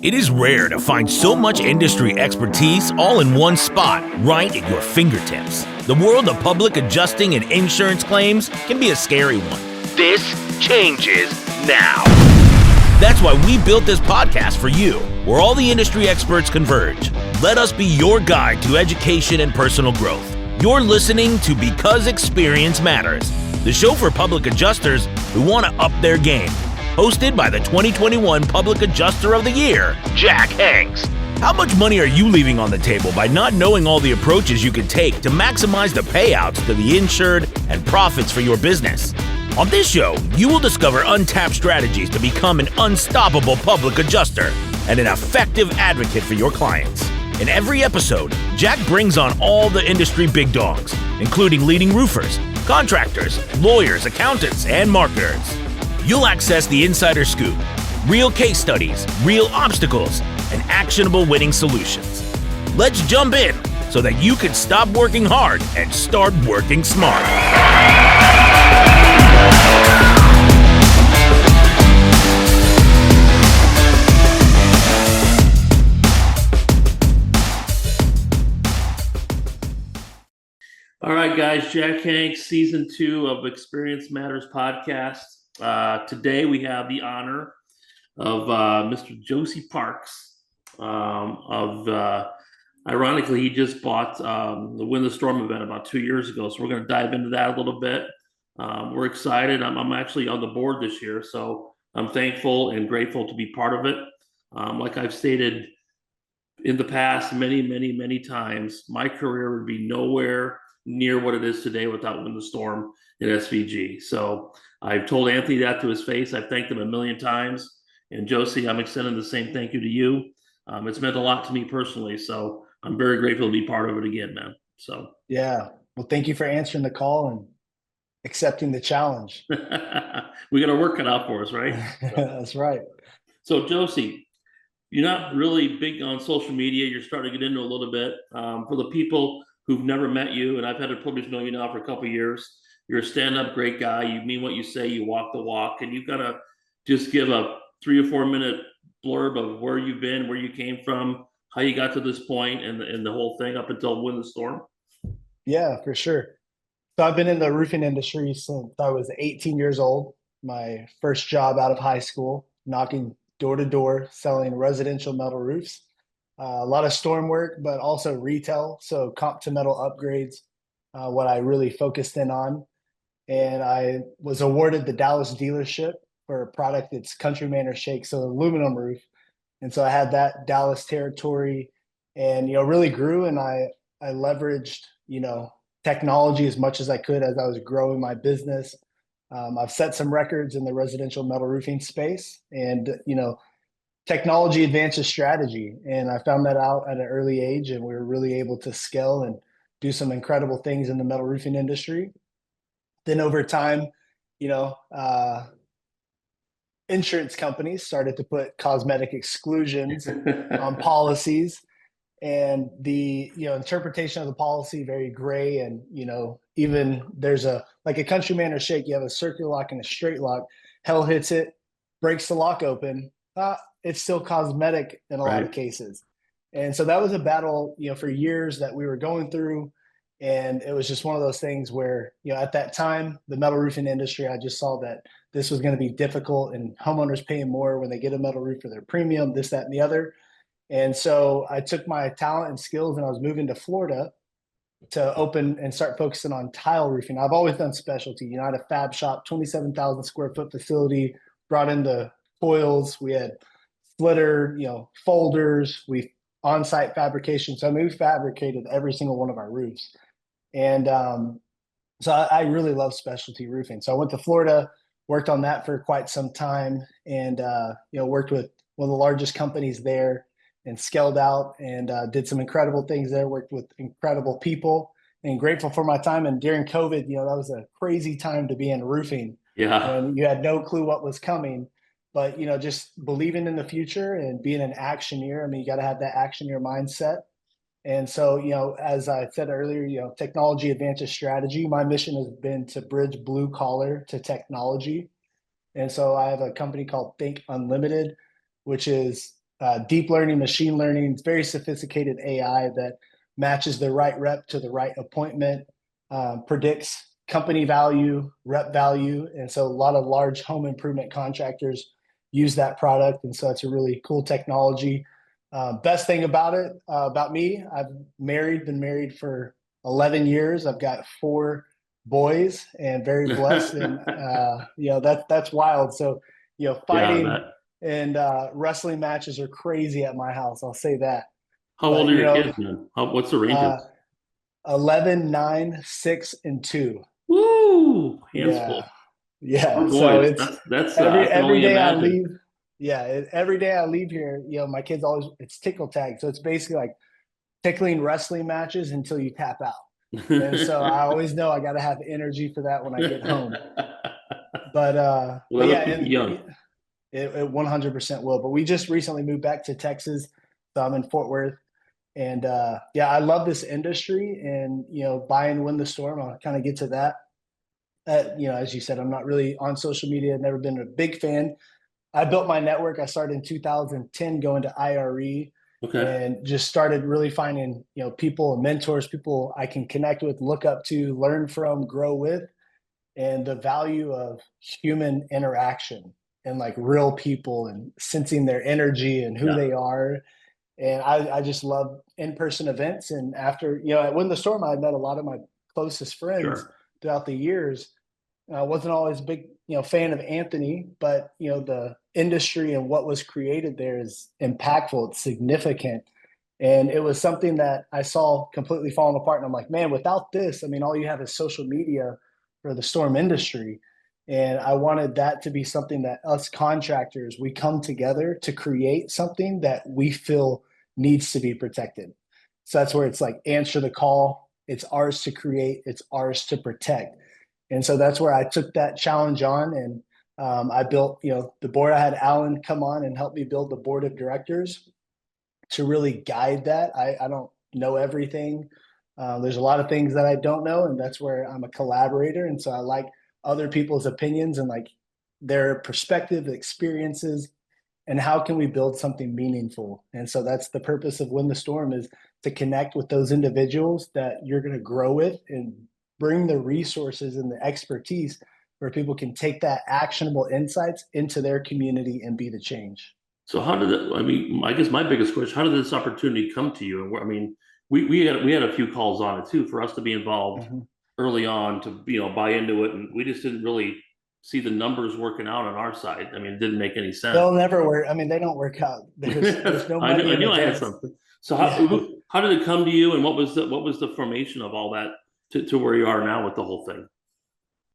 It is rare to find so much industry expertise all in one spot, right at your fingertips. The world of public adjusting and insurance claims can be a scary one. This changes now. That's why we built this podcast for you, where all the industry experts converge. Let us be your guide to education and personal growth. You're listening to Because Experience Matters, the show for public adjusters who want to up their game. Hosted by the 2021 Public Adjuster of the Year, Jack Hanks. How much money are you leaving on the table by not knowing all the approaches you can take to maximize the payouts to the insured and profits for your business? On this show, you will discover untapped strategies to become an unstoppable public adjuster and an effective advocate for your clients. In every episode, Jack brings on all the industry big dogs, including leading roofers, contractors, lawyers, accountants, and marketers. You'll access the insider scoop, real case studies, real obstacles, and actionable winning solutions. Let's jump in so that you can stop working hard and start working smart. All right, guys, Jack Hanks, Season 2 of Experience Matters podcast. Today we have the honor of Mr. Josey Parks. Ironically, he just bought the Win the Storm event about 2 years ago, so we're going to dive into that a little bit. We're excited. I'm actually on the board this year, so I'm thankful and grateful to be part of it. Like I've stated in the past many times, my career would be nowhere near what it is today without Win the Storm at SVG. So I've told Anthony that to his face. I've thanked him a million times. And Josey, I'm extending the same thank you to you. It's meant a lot to me personally. So I'm very grateful to be part of it again, man. So yeah. Well, thank you for answering the call and accepting the challenge. We got our work cut out for us, right? So. That's right. So Josey, you're not really big on social media. You're starting to get into a little bit. For the people who've never met you, and I've had the privilege to know you now for a couple of years, you're a stand-up great guy. You mean what you say. You walk the walk. And you've got to just give a 3 or 4 minute blurb of where you've been, where you came from, how you got to this point, and the whole thing up until Win the Storm. Yeah, for sure. So I've been in the roofing industry since I was 18 years old. My first job out of high school, knocking door to door, selling residential metal roofs. A lot of storm work, but also retail. So comp to metal upgrades, what I really focused in on. And I was awarded the Dallas dealership for a product that's Countryman or Shake, so aluminum roof. And so I had that Dallas territory and, really grew. And I leveraged, technology as much as I could as I was growing my business. I've set some records in the residential metal roofing space and, technology advances strategy. And I found that out at an early age, and we were really able to scale and do some incredible things in the metal roofing industry. Then over time, insurance companies started to put cosmetic exclusions on policies, and the interpretation of the policy very gray. And even there's a Countryman or Shake, you have a circular lock and a straight lock. Hell hits it, breaks the lock open. It's still cosmetic in a lot of cases. And so that was a battle, for years that we were going through. And it was just one of those things where, at that time, the metal roofing industry, I just saw that this was going to be difficult and homeowners paying more when they get a metal roof for their premium, this, that, and the other. And so I took my talent and skills and I was moving to Florida to open and start focusing on tile roofing. I've always done specialty. I had a fab shop, 27,000 square foot facility, brought in the coils. We had splitter, folders, we on-site fabrication. So we fabricated every single one of our roofs. And so I really love specialty roofing. So I went to Florida, worked on that for quite some time, and worked with one of the largest companies there and scaled out and did some incredible things there, worked with incredible people, and grateful for my time. And during COVID, that was a crazy time to be in roofing. Yeah. And you had no clue what was coming. But, just believing in the future and being an actioneer, you got to have that actioneer mindset. And so, as I said earlier, technology advances strategy. My mission has been to bridge blue collar to technology. And so I have a company called Think Unlimited, which is deep learning, machine learning. It's very sophisticated AI that matches the right rep to the right appointment, predicts company value, rep value. And so a lot of large home improvement contractors use that product. And so it's a really cool technology. Best thing about it, about me, been married for 11 years. I've got 4 boys and very blessed. And, that's wild. So, fighting and wrestling matches are crazy at my house. I'll say that. How old are your kids, man? What's the ranges? 11, 9, 6, and 2. Woo! Handful. Yeah. So it's I can every only day imagine. I leave. Yeah, every day I leave here, my kids always, it's tickle tag. So it's basically like tickling wrestling matches until you tap out. And so I always know I got to have energy for that when I get home. But Well, yeah, that'll keep you young. It 100% will. But we just recently moved back to Texas, so I'm in Fort Worth, and I love this industry. And buying Win the Storm, I'll kind of get to that. As you said, I'm not really on social media. Never been a big fan. I built my network. I started in 2010 going to IRE. Okay. And just started really finding, people and mentors, people I can connect with, look up to, learn from, grow with, and the value of human interaction and like real people and sensing their energy and who they are. And I just love in-person events. And after, at Win the Storm, I met a lot of my closest friends throughout the years. I wasn't always a big, fan of Anthony, but the industry and what was created there is impactful. It's significant. And it was something that I saw completely falling apart. And I'm like, man, without this, I mean, all you have is social media for the storm industry. And I wanted that to be something that us contractors, we come together to create something that we feel needs to be protected. So that's where it's like answer the call. It's ours to create. It's ours to protect. And so that's where I took that challenge on. And I built, the board. I had Alan come on and help me build the board of directors to really guide that. I don't know everything. There's a lot of things that I don't know, and that's where I'm a collaborator. And so I like other people's opinions and like their perspective, experiences, and how can we build something meaningful. And so that's the purpose of Win the Storm, is to connect with those individuals that you're going to grow with and bring the resources and the expertise where people can take that actionable insights into their community and be the change. So how did it, I mean, I guess my biggest question, how did this opportunity come to you? And I mean, we had a few calls on it too, for us to be involved early on, to, buy into it. And we just didn't really see the numbers working out on our side. I mean, it didn't make any sense. They'll never work. I mean, they don't work out. There's no money. I knew I had something. So how did it come to you, and what was the formation of all that to where you are now with the whole thing?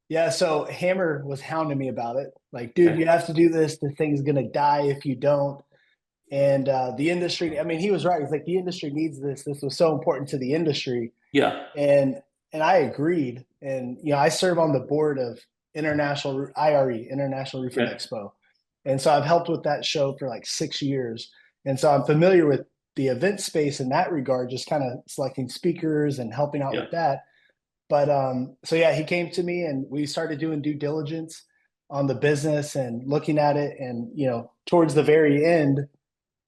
Yeah, so Hammer was hounding me about it. Like, dude, you have to do this. The thing's gonna die if you don't. And the industry, I mean, he was right. He's like, the industry needs this. This was so important to the industry. Yeah. And I agreed. And I serve on the board of International Roofing Expo. And so I've helped with that show for like 6 years. And so I'm familiar with the event space in that regard, just kind of selecting speakers and helping out with that. But so yeah, he came to me and we started doing due diligence on the business and looking at it. And towards the very end,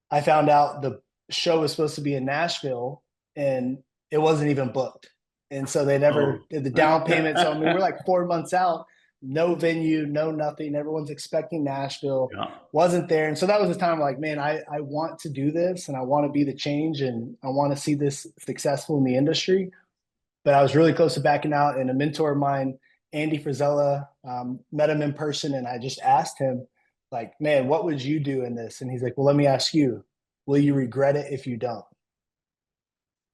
I found out the show was supposed to be in Nashville and it wasn't even booked. And so they never did the down payment. So I mean, we're like 4 months out, no venue, no nothing. Everyone's expecting Nashville, wasn't there. And so that was the time like, man, I want to do this and I want to be the change and I want to see this successful in the industry. But I was really close to backing out, and a mentor of mine, Andy Frizella, met him in person, and I just asked him, like, man, what would you do in this? And he's like, well, let me ask you, will you regret it if you don't?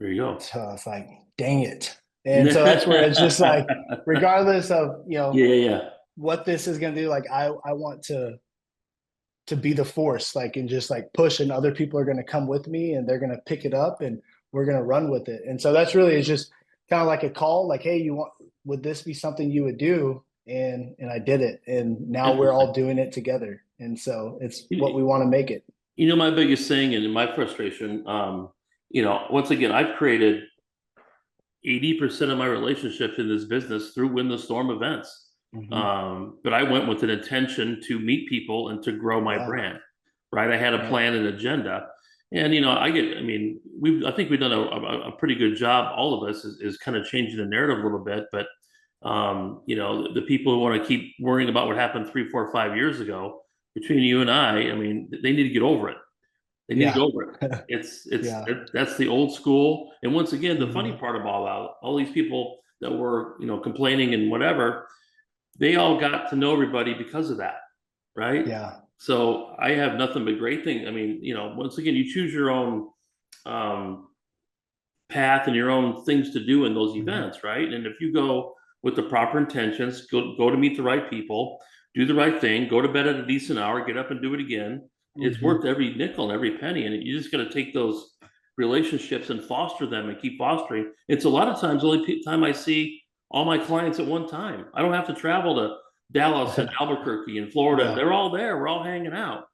There you go. So I was like, dang it. And so that's where it's just like, regardless of, what this is going to do, like, I want to be the force, like, and just like push, and other people are going to come with me and they're going to pick it up and we're going to run with it. And so that's really, it's just kind of like a call, like, hey, would this be something you would do? And I did it. And now we're all doing it together. And so it's what we want to make it. My biggest thing and my frustration, once again, I've created 80% of my relationships in this business through Win the Storm events. But I went with an intention to meet people and to grow my brand. right? I had a plan and agenda. And I mean, I think we've done a pretty good job. All of us is kind of changing the narrative a little bit. But the people who want to keep worrying about what happened 3, 4, 5 years ago, between you and I mean, they need to get over it. They need to get over it. That's the old school. And once again, the funny part of all these people that were complaining and whatever, they all got to know everybody because of that, right? Yeah. So I have nothing but great things. I mean, once again, you choose your own path and your own things to do in those events, right? And if you go with the proper intentions, go to meet the right people, do the right thing, go to bed at a decent hour, get up and do it again. It's worth every nickel and every penny, and you just got to take those relationships and foster them and keep fostering. It's a lot of times the only time I see all my clients at one time. I don't have to travel to Dallas and Albuquerque and Florida. They're all there. We're all hanging out.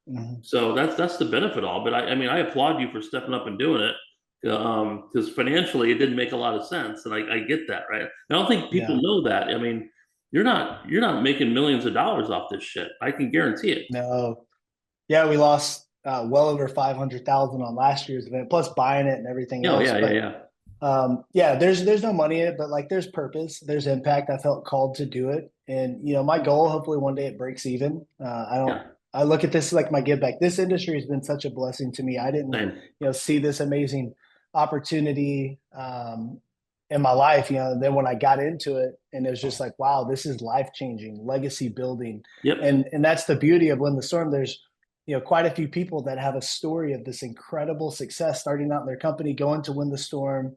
So that's the benefit of all. But I mean, I applaud you for stepping up and doing it, because financially it didn't make a lot of sense, and I get that, right? I don't think people know that. I mean, you're not making millions of dollars off this shit. I can guarantee it. No. Yeah, we lost well over 500,000 on last year's event, plus buying it and everything else. There's no money in it, but like there's purpose, there's impact. I felt called to do it, and my goal, hopefully one day it breaks even. I look at this like my give back. This industry has been such a blessing to me. I didn't see this amazing opportunity in my life, and then when I got into it, and it was just like, wow, this is life changing, legacy building. And that's the beauty of Win the Storm. There's quite a few people that have a story of this incredible success, starting out in their company, going to Win the Storm,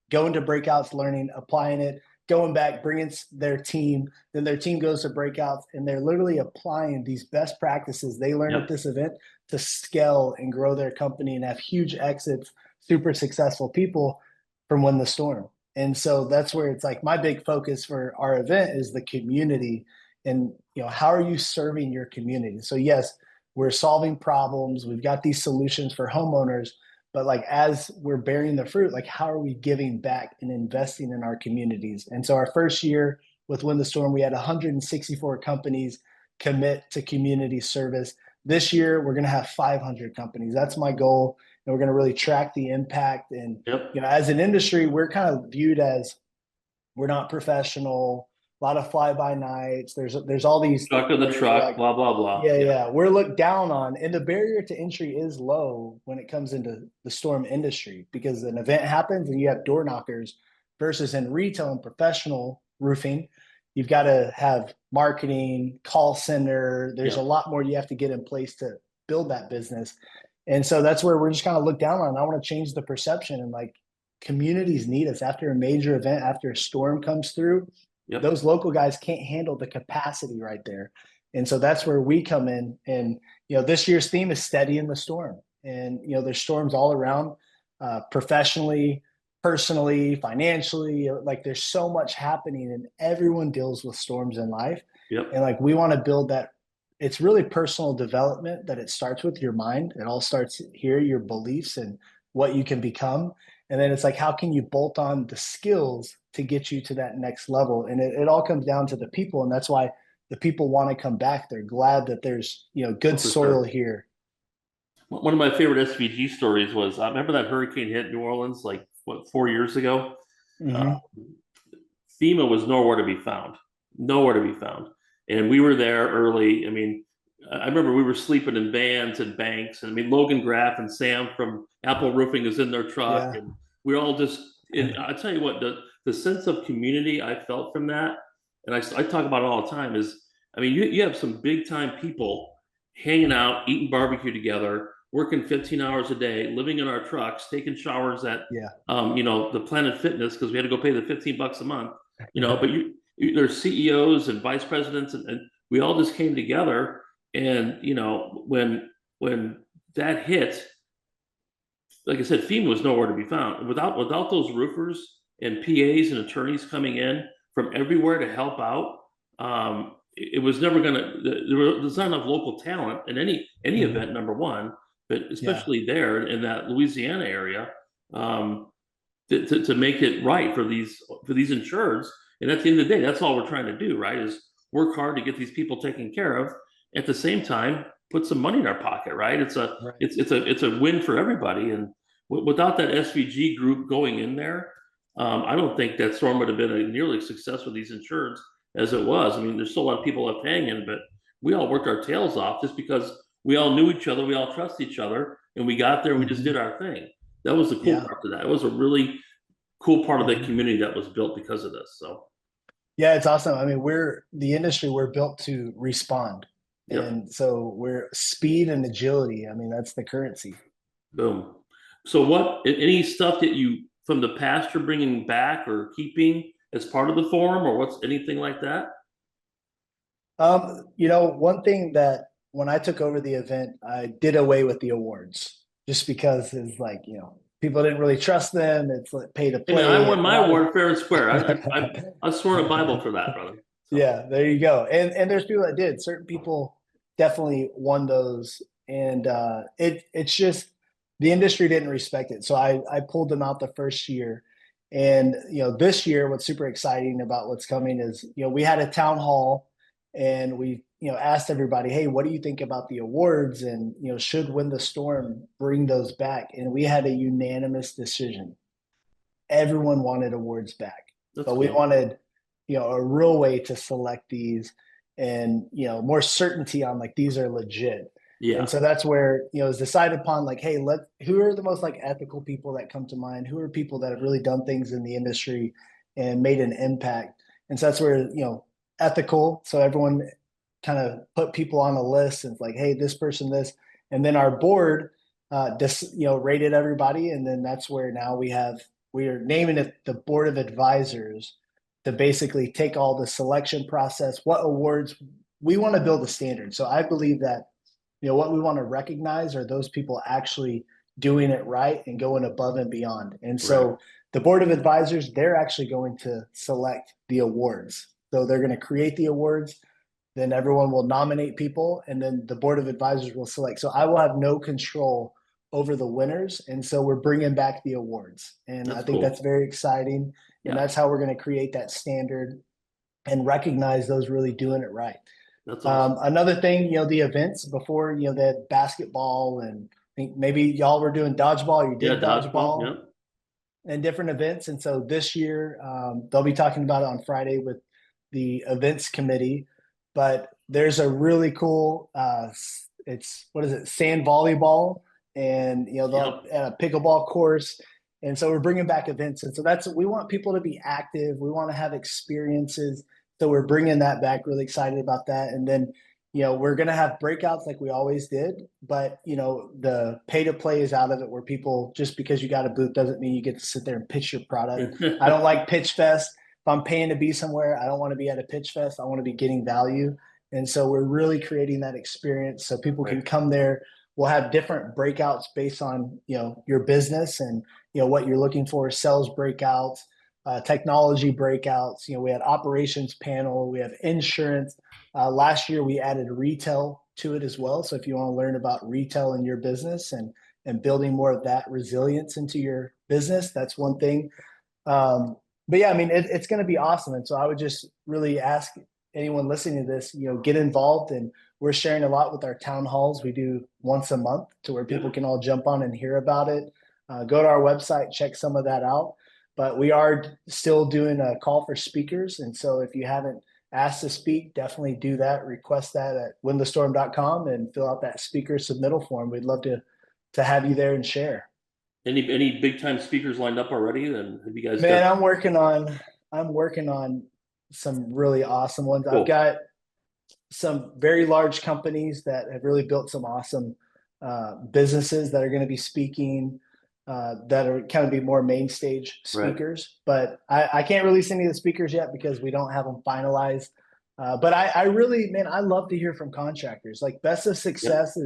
going to breakouts, learning, applying it, going back, bringing their team, then their team goes to breakouts, and they're literally applying these best practices they learned at this event to scale and grow their company and have huge exits, super successful people from Win the Storm. And so that's where it's like my big focus for our event is the community, and how are you serving your community? So yes, we're solving problems. We've got these solutions for homeowners, but like as we're bearing the fruit, like how are we giving back and investing in our communities? And so our first year with Win the Storm, we had 164 companies commit to community service. This year, we're going to have 500 companies. That's my goal. And we're going to really track the impact. And as an industry, we're kind of viewed as we're not professional. A lot of fly-by-nights. There's all these stuck in the truck, blah blah blah. We're looked down on, and the barrier to entry is low when it comes into the storm industry, because an event happens and you have door knockers, versus in retail and professional roofing, you've got to have marketing, call center. There's a lot more you have to get in place to build that business, and so that's where we're just kind of looked down on. I want to change the perception, and like communities need us after a major event, after a storm comes through. Those local guys can't handle the capacity right there. And so that's where we come in. And, this year's theme is steady in the storm. And, there's storms all around, professionally, personally, financially. Like there's so much happening, and everyone deals with storms in life. And like we want to build that. It's really personal development, that it starts with your mind. It all starts here, your beliefs and what you can become. And then it's like, how can you bolt on the skills to get you to that next level? And it all comes down to the people. And that's why the people want to come back. They're glad that there's, good soil here. One of my favorite SVG stories was, I remember that hurricane hit New Orleans, 4 years ago? FEMA was nowhere to be found. And we were there early. I mean, I remember we were sleeping in vans and banks. And I mean, Logan Graff and Sam from Apple Roofing is in their truck. And we're all just, and I tell you what, the sense of community I felt from that, and I talk about it all the time, is, I mean, you have some big time people hanging out, eating barbecue together, working 15 hours a day, living in our trucks, taking showers at, the Planet Fitness, because we had to go pay the $15 a month, but there's CEOs and vice presidents, and we all just came together. And, when that hit, like I said, FEMA was nowhere to be found. Without those roofers and PAs and attorneys coming in from everywhere to help out, it was never going to, there's not enough local talent in any event, number one, but especially there in that Louisiana area, to make it right for these insureds. And at the end of the day, that's all we're trying to do, right? Is work hard to get these people taken care of. At the same time, put some money in our pocket, right? It's a Right. it's a win for everybody. And without that SVG group going in there, I don't think that storm would have been a nearly success with these insureds as it was. I mean, there's still a lot of people left hanging, but we all worked our tails off just because we all knew each other, we all trust each other, and we got there and we just did our thing. That was the cool part of that. It was a really cool part of the community that was built because of this. So yeah, it's awesome. I mean, the industry, we're built to respond. yep. And so we're speed and agility. I mean, that's the currency. Boom. So what, any stuff that you from the past you're bringing back or keeping as part of the forum, or what's anything like that? One thing that when I took over the event, I did away with the awards just because it's like, people didn't really trust them. It's like pay to play. I won my award fair and square. I swore a Bible for that, brother. So. Yeah, there you go. And there's people that did. Certain people definitely won those, and it's just the industry didn't respect it. So I pulled them out the first year, and this year, what's super exciting about what's coming is we had a town hall, and we asked everybody, hey, what do you think about the awards, and should Win the Storm bring those back? And we had a unanimous decision. Everyone wanted awards back, but we wanted a real way to select these, and more certainty on like these are legit. Yeah. And so that's where it's decided upon like, hey, who are the most like ethical people that come to mind? Who are people that have really done things in the industry and made an impact? And so that's where ethical. So everyone kind of put people on a list and it's like, hey, this person, this, and then our board rated everybody, and then that's where now we are naming it the board of advisors to basically take all the selection process, what awards we want to build a standard. So I believe that, what we want to recognize are those people actually doing it right and going above and beyond. And so the board of advisors, they're actually going to select the awards. So they're going to create the awards, then everyone will nominate people, and then the board of advisors will select. So I will have no control over the winners. And so we're bringing back the awards. And I think that's very exciting. And that's how we're going to create that standard and recognize those really doing it right. That's awesome. Another thing, the events before, they had basketball, and I think maybe y'all were doing dodgeball. You did dodgeball and different events. And so this year, they'll be talking about it on Friday with the events committee. But there's a really cool, sand volleyball, and they'll at a pickleball course. And so we're bringing back events. And so we want people to be active. We want to have experiences. So we're bringing that back, really excited about that. And then, we're going to have breakouts like we always did, but the pay to play is out of it, where people, just because you got a booth doesn't mean you get to sit there and pitch your product. I don't like pitch fest. If I'm paying to be somewhere, I don't want to be at a pitch fest. I want to be getting value. And so we're really creating that experience so people can come there. We'll have different breakouts based on, your business and, what you're looking for, sales breakouts, technology breakouts. We had operations panel, we have insurance. Last year we added retail to it as well. So if you want to learn about retail in your business and building more of that resilience into your business, that's one thing. But yeah, I mean, it's going to be awesome. And so I would just really ask anyone listening to this, get involved. And we're sharing a lot with our town halls. We do once a month to where people can all jump on and hear about it. Go to our website, check some of that out. But we are still doing a call for speakers. And so if you haven't asked to speak, definitely do that. Request that at winthestorm.com and fill out that speaker submittal form. We'd love to have you there and share. Any big time speakers lined up already? Then have you guys? Man, I'm working on some really awesome ones. Cool. I've got some very large companies that have really built some awesome businesses that are going to be speaking. That are kind of be more main stage speakers, but I can't release any of the speakers yet because we don't have them finalized. But I really, man, I love to hear from contractors. Like Best of Success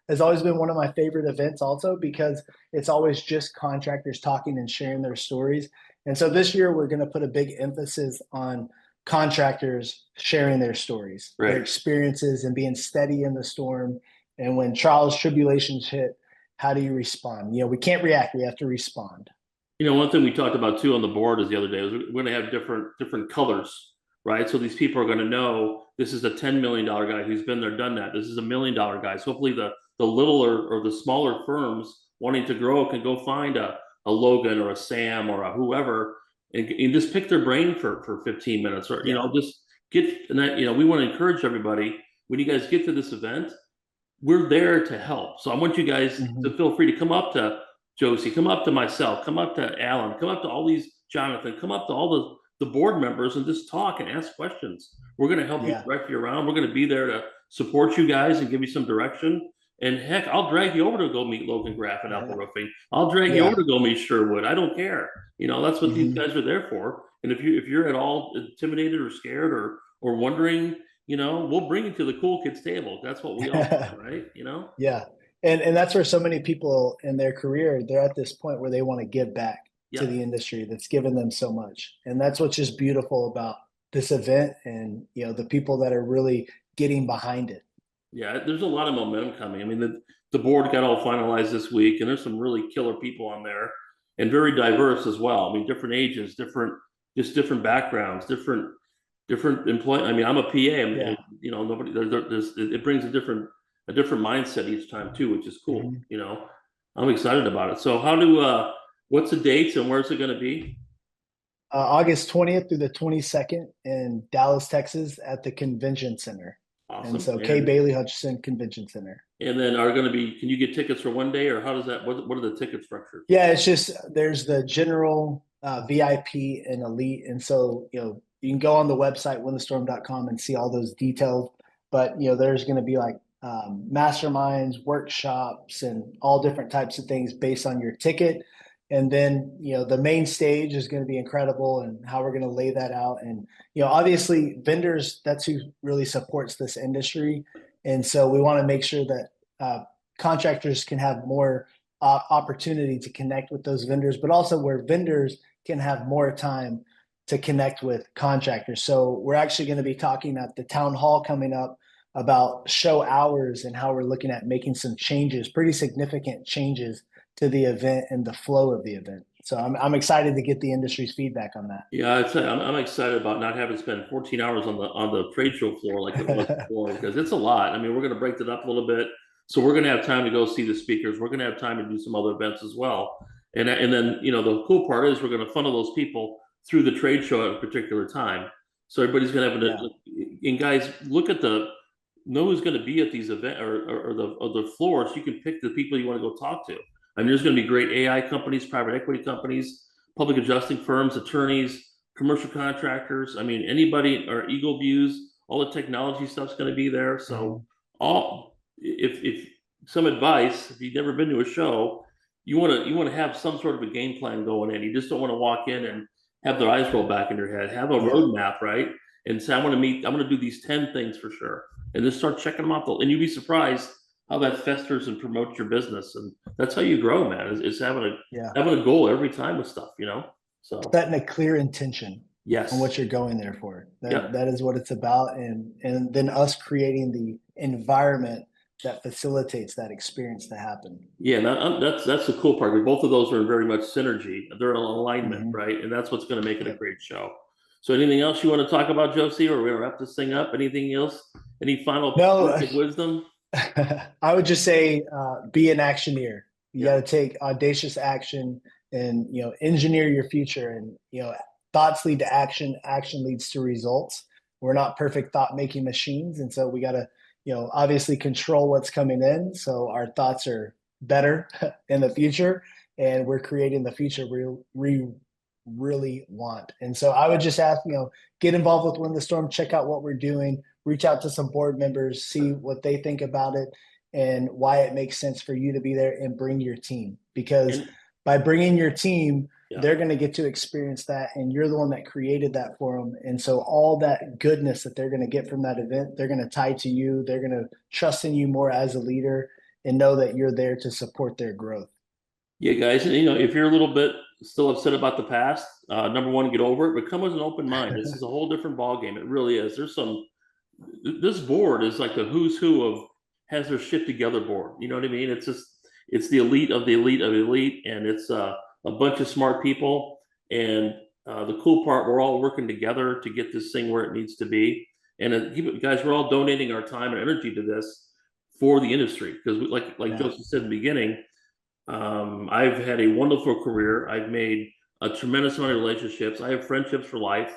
has always been one of my favorite events also, because it's always just contractors talking and sharing their stories. And so this year we're going to put a big emphasis on contractors sharing their stories, their experiences, and being steady in the storm. And when trials, tribulations hit, how do you respond? We can't react. We have to respond. One thing we talked about too on the board is the other day was we're going to have different colors right? So these people are going to know this is a $10 million guy who's been there, done that. This is a $1 million guy. So hopefully the littler or the smaller firms wanting to grow can go find a Logan or a Sam or a whoever and just pick their brain for 15 minutes or, you know, just get, and that, you know, we want to encourage everybody when you guys get to this event, we're there to help. So I want you guys to feel free to come up to Josey, come up to myself, come up to Alan, come up to all these, Jonathan, come up to all the board members and just talk and ask questions. We're going to help you, direct you around. We're going to be there to support you guys and give you some direction. And heck, I'll drag you over to go meet Logan Graff at Apple Roofing. I'll drag you over to go meet Sherwood. I don't care. You know, that's what these guys are there for. And if you're at all intimidated or scared or wondering, you know, we'll bring you to the cool kids table. That's what we all do, right? You know? Yeah. And that's where so many people in their career, they're at this point where they want to give back to the industry that's given them so much. And that's what's just beautiful about this event and, you know, the people that are really getting behind it. Yeah, there's a lot of momentum coming. I mean, the board got all finalized this week, and there's some really killer people on there, and very diverse as well. I mean, different ages, different backgrounds, different employment. I mean, I'm a PA, and, you know, nobody there's it brings a different mindset each time too, which is cool. You know, I'm excited about it. So, what's the dates and where's it going to be? August 20th through the 22nd in Dallas, Texas, at the Convention Center. Awesome. And so Kay Bailey Hutchison Convention Center. And then can you get tickets for one day, or how does that, what are the ticket structures? Yeah, it's just, there's the general VIP and elite. And so, you know, you can go on the website, winthestorm.com, and see all those details. But, you know, there's going to be like masterminds, workshops, and all different types of things based on your ticket. And then, you know, the main stage is going to be incredible and how we're going to lay that out. And, you know, obviously vendors, that's who really supports this industry. And so we want to make sure that contractors can have more opportunity to connect with those vendors, but also where vendors can have more time to connect with contractors. So we're actually going to be talking at the town hall coming up about show hours and how we're looking at making some changes, pretty significant changes to the event and the flow of the event. So I'm excited to get the industry's feedback on that. Yeah, I'm excited about not having to spend 14 hours on the trade show floor like it was before, because it's a lot. I mean, we're going to break it up a little bit. So we're going to have time to go see the speakers. We're going to have time to do some other events as well. And then, you know, the cool part is we're going to funnel those people through the trade show at a particular time. So everybody's going to have and guys, know who's going to be at these events or the floor, so you can pick the people you want to go talk to. I mean, there's going to be great AI companies, private equity companies, public adjusting firms, attorneys, commercial contractors. I mean, anybody, or Eagle Views, all the technology stuff's going to be there. So if some advice, if you've never been to a show, you want to have some sort of a game plan going in. You just don't want to walk in and have their eyes roll back in your head. Have a roadmap, right? And say, I'm going to do these 10 things for sure. And just start checking them out. And you'd be surprised how that festers and promotes your business. And that's how you grow, man, is having a goal every time with stuff, you know? So setting a clear intention on what you're going there for. That is what it's about. And then us creating the environment that facilitates that experience to happen. Yeah, that's the cool part. Both of those are very much synergy. They're in alignment, right? And that's what's going to make it a great show. So anything else you want to talk about, Josey, or we're going to wrap this thing up? Anything else? Any final words of wisdom? I would just say, be an actioneer. You got to take audacious action and, you know, engineer your future. And, you know, thoughts lead to action. Action leads to results. We're not perfect thought making machines. And so we got to, you know, obviously control what's coming in, so our thoughts are better in the future, and we're creating the future we really want. And so I would just ask, you know, get involved with Win the Storm, check out what we're doing, reach out to some board members, see what they think about it and why it makes sense for you to be there, and bring your team, because by bringing your team, they're going to get to experience that, and you're the one that created that for them. And so all that goodness that they're going to get from that event, they're going to tie to you. They're going to trust in you more as a leader and know that you're there to support their growth. Yeah, guys, you know, if you're a little bit still upset about the past, number one, get over it, but come with an open mind. This is a whole different ballgame. It really is. This board is like the who's who of has their shit together board. You know what I mean? It's the elite of the elite of elite, and it's a bunch of smart people, and The cool part, we're all working together to get this thing where it needs to be. And guys, we're all donating our time and energy to this for the industry, because like Joseph said in the beginning, I've had a wonderful career. I've made a tremendous amount of relationships. I have friendships for life,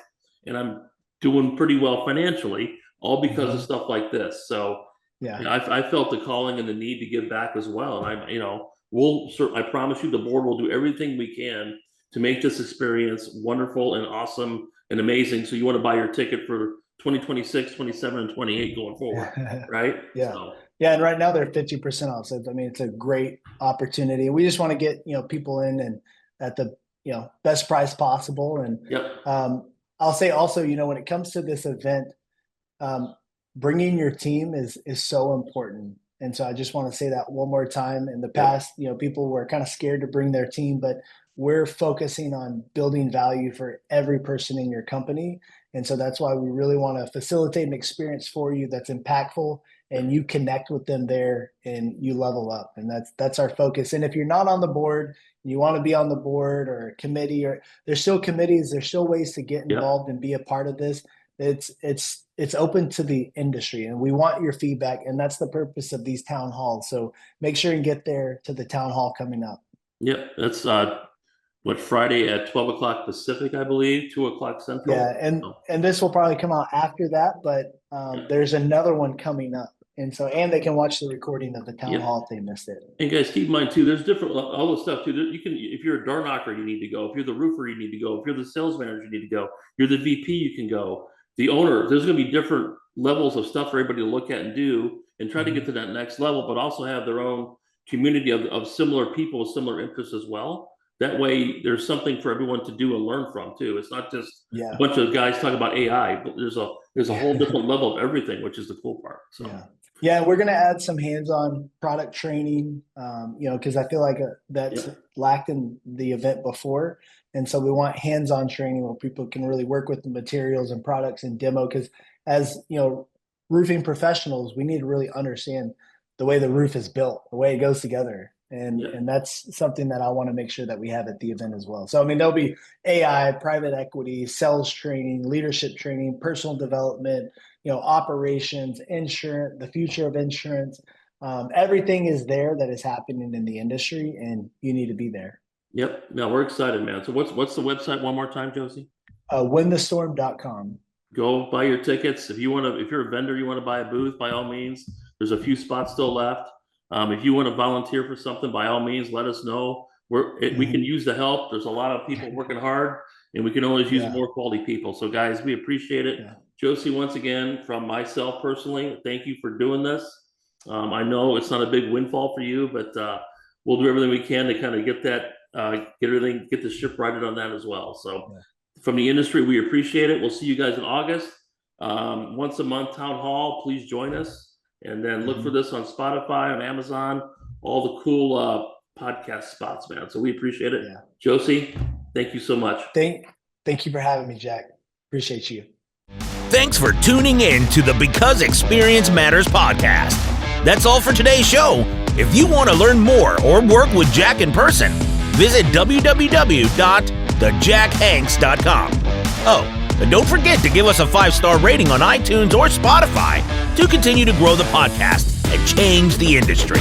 and I'm doing pretty well financially, all because of stuff like this. So I felt the calling and the need to give back as well. And I promise you, the board will do everything we can to make this experience wonderful and awesome and amazing. So you want to buy your ticket for 2026, 27, and 28 going forward, right? Yeah. So. Yeah, and right now they're 50% off. So I mean, it's a great opportunity. We just want to get people in and at the best price possible. And I'll say also, when it comes to this event, bringing your team is so important. And so I just want to say that one more time. In the past, people were kind of scared to bring their team, but we're focusing on building value for every person in your company. And so that's why we really want to facilitate an experience for you that's impactful, and you connect with them there and you level up. And that's our focus. And if you're not on the board, you want to be on the board or a committee, or there's still committees, there's still ways to get involved and be a part of this. It's open to the industry, and we want your feedback. And that's the purpose of these town halls. So make sure you get there to the town hall coming up. Yep. That's Friday at 12 o'clock Pacific, I believe, 2 o'clock Central. Yeah. And this will probably come out after that, but there's another one coming up. And they can watch the recording of the town hall if they missed it. And guys, keep in mind too, there's different, all the stuff too. You can, if you're a door knocker, you need to go. If you're the roofer, you need to go. If you're the sales manager, you need to go. If you're the VP, you can go. The owner, there's going to be different levels of stuff for everybody to look at and do, and try to get to that next level, but also have their own community of similar people with similar interests as well. That way there's something for everyone to do and learn from too. It's not just a bunch of guys talking about AI, but there's a whole different level of everything, which is the cool part. So. Yeah, we're going to add some hands-on product training, because I feel like that's lacked in the event before. And so we want hands-on training where people can really work with the materials and products and demo, because as roofing professionals, we need to really understand the way the roof is built, the way it goes together. And that's something that I want to make sure that we have at the event as well. So, I mean, there'll be AI, private equity, sales training, leadership training, personal development, operations, insurance, the future of insurance. Everything is there that is happening in the industry, and you need to be there. Yep. No, we're excited, man. So what's the website one more time, Josey? Winthestorm.com. Go buy your tickets. If you're a vendor, you want to buy a booth, by all means. There's a few spots still left. If you want to volunteer for something, by all means, let us know. We can use the help. There's a lot of people working hard, and we can always use more quality people. So guys, we appreciate it. Josey, once again, from myself personally, thank you for doing this. I know it's not a big windfall for you, but we'll do everything we can to kind of get the ship righted on that as well. So from the industry, we appreciate it. We'll see you guys in August. Once a month town hall, please join us. And then look for this on Spotify, on Amazon, all the cool podcast spots, man. So we appreciate it. Josey, thank you so much. Thank you for having me, Jack. Appreciate you. Thanks for tuning in to the Because Experience Matters podcast. That's all for today's show. If you want to learn more or work with Jack in person, visit www.thejackhanks.com. Oh, and don't forget to give us a 5-star rating on iTunes or Spotify to continue to grow the podcast and change the industry.